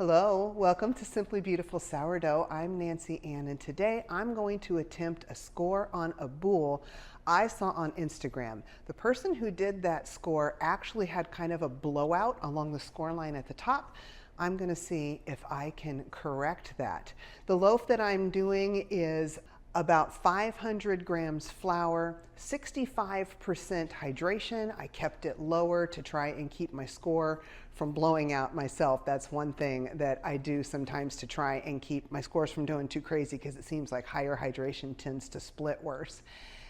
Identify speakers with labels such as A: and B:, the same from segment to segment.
A: Hello, welcome to Simply Beautiful Sourdough. I'm Nancy Ann, and today I'm going to attempt a score on a boule I saw on Instagram. The person who did that score actually had kind of a blowout along the score line at the top. I'm going to see if I can correct that. The loaf that I'm doing is about 500 grams flour, 65% hydration. I kept it lower to try and keep my score from blowing out myself. That's one thing that I do sometimes to try and keep my scores from doing too crazy, because it seems like higher hydration tends to split worse.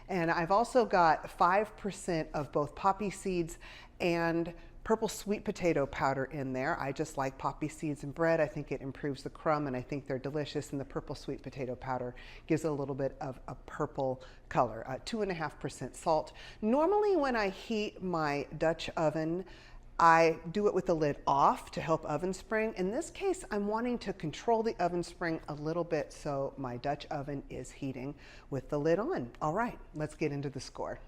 A: And I've also got 5% of both poppy seeds and purple sweet potato powder in there. I just like poppy seeds in bread. I think it improves the crumb, and I think they're delicious, and the purple sweet potato powder gives a little bit of a purple color. 2.5% salt. Normally when I heat my Dutch oven, I do it with the lid off to help oven spring. In this case, I'm wanting to control the oven spring a little bit, so my Dutch oven is heating with the lid on. All right, let's get into the score.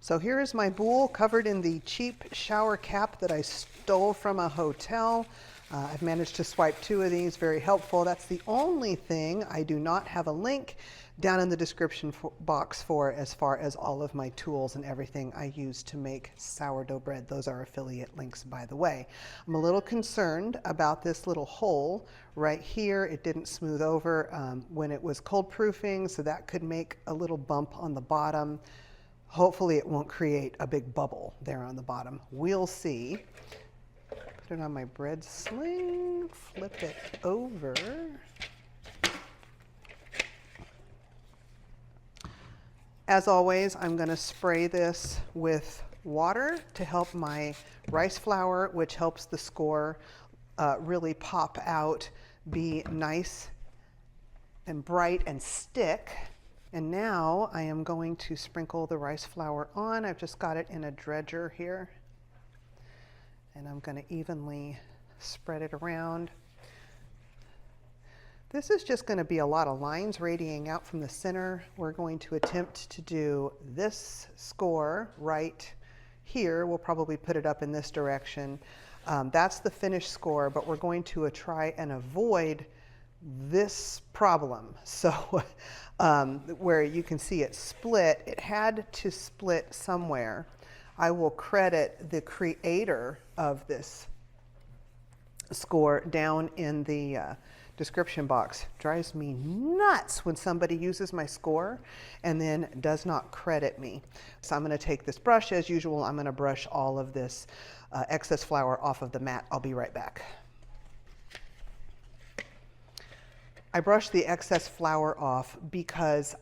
A: So here is my boule covered in the cheap shower cap that I stole from a hotel. I've managed to swipe 2 of these, very helpful. That's the only thing I do not have a link down in the description box for, as far as all of my tools and everything I use to make sourdough bread. Those are affiliate links, by the way. I'm a little concerned about this little hole right here. It didn't smooth over when it was cold proofing, so that could make a little bump on the bottom. Hopefully it won't create a big bubble there on the bottom. We'll see. Put it on my bread sling, flip it over. As always, I'm going to spray this with water to help my rice flour, which helps the score really pop out, be nice and bright and stick. And now I am going to sprinkle the rice flour on. I've just got it in a dredger here. And I'm going to evenly spread it around. This is just going to be a lot of lines radiating out from the center. We're going to attempt to do this score right here. We'll probably put it up in this direction. That's the finished score, but we're going to try and avoid this problem. So where you can see it split, it had to split somewhere. I will credit the creator of this score down in the description box. Drives me nuts when somebody uses my score and then does not credit me. So I'm going to take this brush as usual. I'm going to brush all of this excess flour off of the mat. I'll be right back. I brush the excess flour off because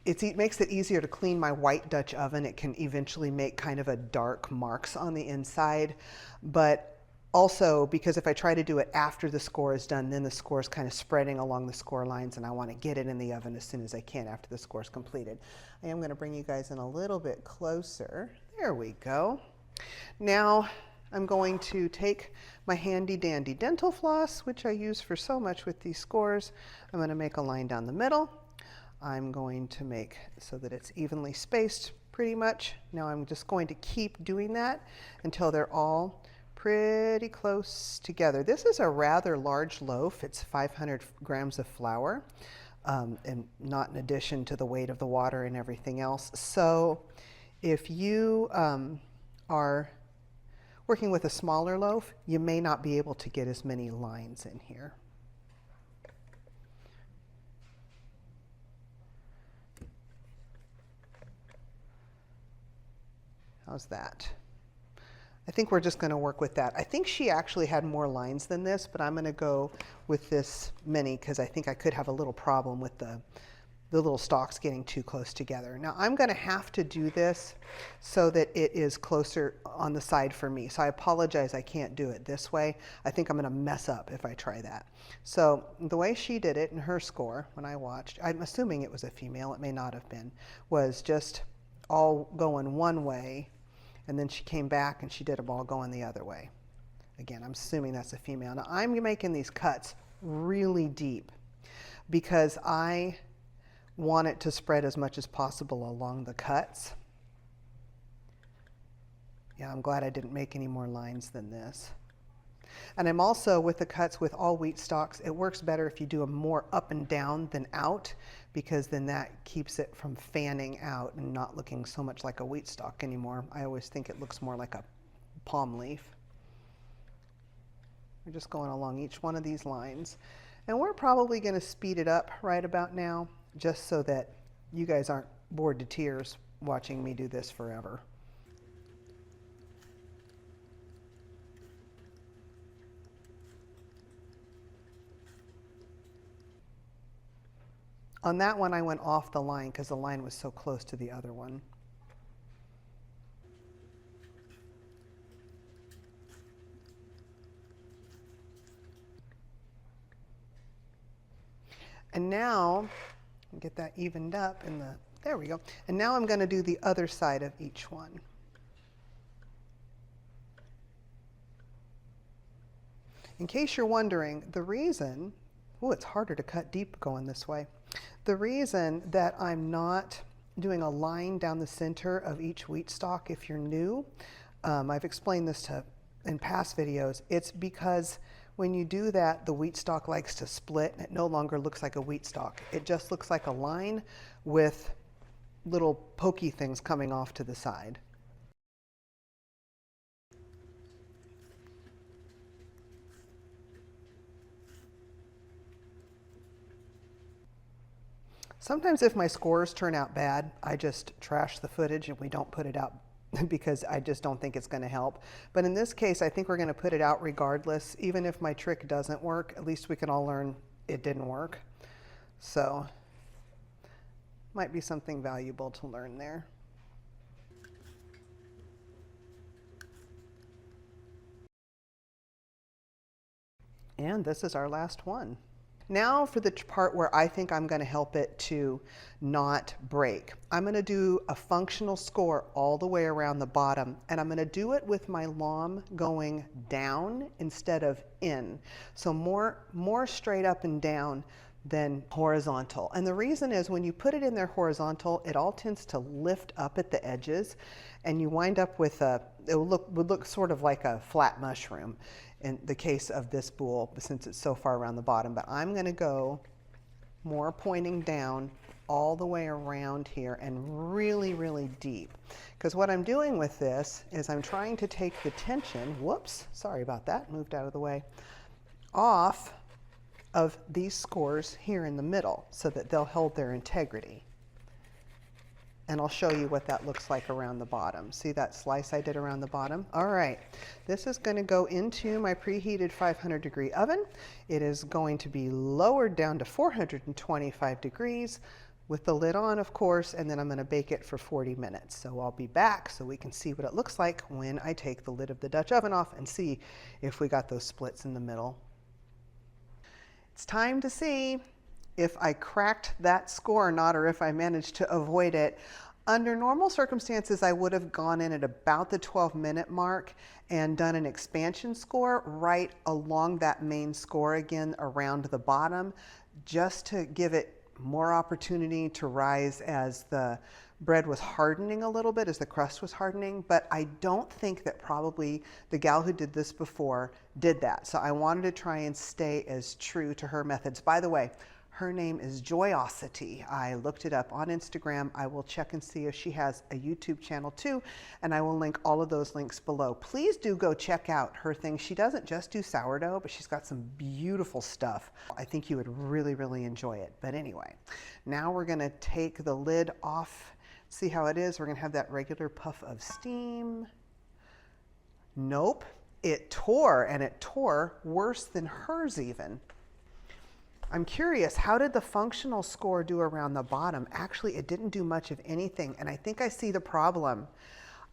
A: it makes it easier to clean my white Dutch oven. It can eventually make kind of a dark marks on the inside, but also because if I try to do it after the score is done, then the score is kind of spreading along the score lines, and I want to get it in the oven as soon as I can after the score is completed. I am going to bring you guys in a little bit closer. There we go. Now I'm going to take my handy dandy dental floss, which I use for so much with these scores. I'm going to make a line down the middle. I'm going to make so that it's evenly spaced pretty much. Now I'm just going to keep doing that until they're all pretty close together. This is a rather large loaf. It's 500 grams of flour, and not in addition to the weight of the water and everything else. So if you are working with a smaller loaf, you may not be able to get as many lines in here. How's that? I think we're just going to work with that. I think she actually had more lines than this, but I'm going to go with this many because I think I could have a little problem with the little stalks getting too close together. Now I'm going to have to do this so that it is closer on the side for me. So I apologize I can't do it this way. I think I'm going to mess up if I try that. So the way she did it in her score, when I watched, I'm assuming it was a female, it may not have been, was just all going one way, and then she came back and she did them all going the other way. Again, I'm assuming that's a female. Now I'm making these cuts really deep because I want it to spread as much as possible along the cuts. Yeah, I'm glad I didn't make any more lines than this. And I'm also, with the cuts with all wheat stalks, it works better if you do them more up and down than out, because then that keeps it from fanning out and not looking so much like a wheat stalk anymore. I always think it looks more like a palm leaf. We're just going along each one of these lines. And we're probably going to speed it up right about now, just so that you guys aren't bored to tears watching me do this forever. On that one, I went off the line because the line was so close to the other one. And now, get that evened up in the, there we go. And now I'm going to do the other side of each one. In case you're wondering, the reason, oh, it's harder to cut deep going this way. The reason that I'm not doing a line down the center of each wheat stalk, if you're new, I've explained this in past videos, it's because when you do that, the wheat stalk likes to split and it no longer looks like a wheat stalk. It just looks like a line with little pokey things coming off to the side. Sometimes if my scores turn out bad, I just trash the footage and we don't put it out because I just don't think it's going to help. But in this case, I think we're going to put it out regardless. Even if my trick doesn't work, at least we can all learn it didn't work. So, might be something valuable to learn there. And this is our last one. Now for the part where I think I'm going to help it to not break. I'm going to do a functional score all the way around the bottom, and I'm going to do it with my lom going down instead of in. So more straight up and down than horizontal. And the reason is when you put it in there horizontal, it all tends to lift up at the edges, and you wind up with it would look sort of like a flat mushroom in the case of this boule, since it's so far around the bottom. But I'm going to go more pointing down all the way around here and really, really deep. Because what I'm doing with this is I'm trying to take the tension, whoops, sorry about that, moved out of the way, off of these scores here in the middle so that they'll hold their integrity. And I'll show you what that looks like around the bottom. See that slice I did around the bottom? All right, this is going to go into my preheated 500-degree oven. It is going to be lowered down to 425 degrees with the lid on, of course, and then I'm going to bake it for 40 minutes. So I'll be back so we can see what it looks like when I take the lid of the Dutch oven off and see if we got those splits in the middle. It's time to see if I cracked that score or not, or if I managed to avoid it. Under normal circumstances, I would have gone in at about the 12-minute mark and done an expansion score right along that main score again around the bottom, just to give it more opportunity to rise as the bread was hardening a little bit, as the crust was hardening. But I don't think that probably the gal who did this before did that. So I wanted to try and stay as true to her methods. By the way, her name is Joyosity. I looked it up on Instagram. I will check and see if she has a YouTube channel too, and I will link all of those links below. Please do go check out her thing. She doesn't just do sourdough, but she's got some beautiful stuff. I think you would really, really enjoy it. But anyway, now we're gonna take the lid off, see how it is. We're gonna have that regular puff of steam. Nope, it tore, and it tore worse than hers even. I'm curious, how did the functional score do around the bottom? Actually, it didn't do much of anything, and I think I see the problem.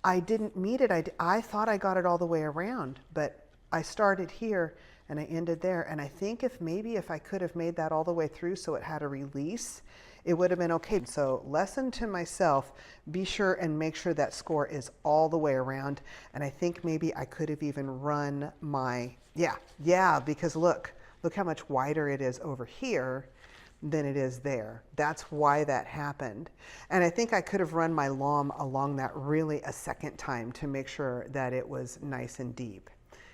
A: I didn't meet it. I thought I got it all the way around, but I started here and I ended there, and I think maybe if I could have made that all the way through so it had a release, it would have been okay. So lesson to myself, be sure and make sure that score is all the way around, and I think maybe I could have even run my, yeah, because look how much wider it is over here than it is there. That's why that happened. And I think I could have run my lom along that really a second time to make sure that it was nice and deep.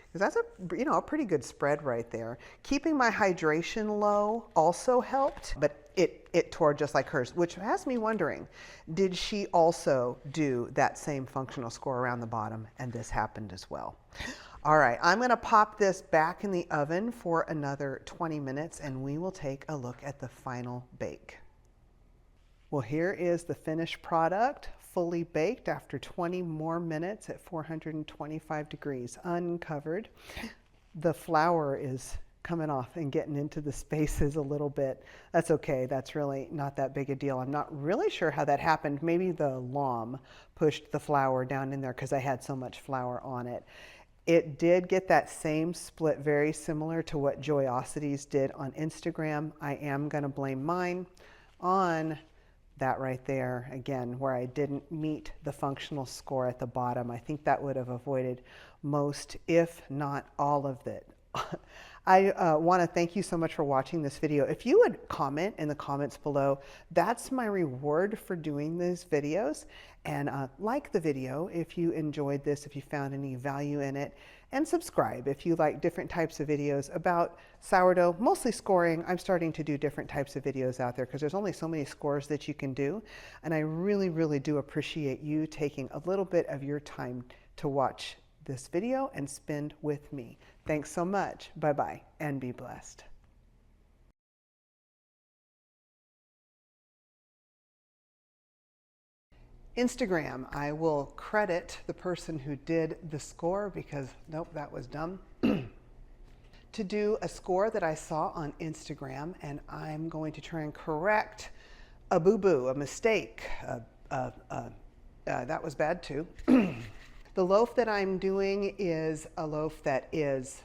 A: Because that's a pretty good spread right there. Keeping my hydration low also helped, but it tore just like hers, which has me wondering, did she also do that same functional score around the bottom? And this happened as well. All right, I'm gonna pop this back in the oven for another 20 minutes and we will take a look at the final bake. Well, here is the finished product, fully baked after 20 more minutes at 425 degrees, uncovered. The flour is coming off and getting into the spaces a little bit. That's okay, that's really not that big a deal. I'm not really sure how that happened. Maybe the lom pushed the flour down in there because I had so much flour on it. It did get that same split, very similar to what Joyosities did on Instagram. I am gonna blame mine on that right there, again, where I didn't meet the functional score at the bottom. I think that would have avoided most, if not all of it. I want to thank you so much for watching this video. If you would comment in the comments below, that's my reward for doing these videos. And like the video if you enjoyed this, if you found any value in it, and subscribe if you like different types of videos about sourdough, mostly scoring. I'm starting to do different types of videos out there because there's only so many scores that you can do. And I really, really do appreciate you taking a little bit of your time to watch this video and spend with me. Thanks so much. Bye-bye and be blessed. Instagram, I will credit the person who did the score because, nope, that was dumb. To do a score that I saw on Instagram, and I'm going to try and correct a boo-boo, a mistake. That was bad too. The loaf that I'm doing is a loaf that is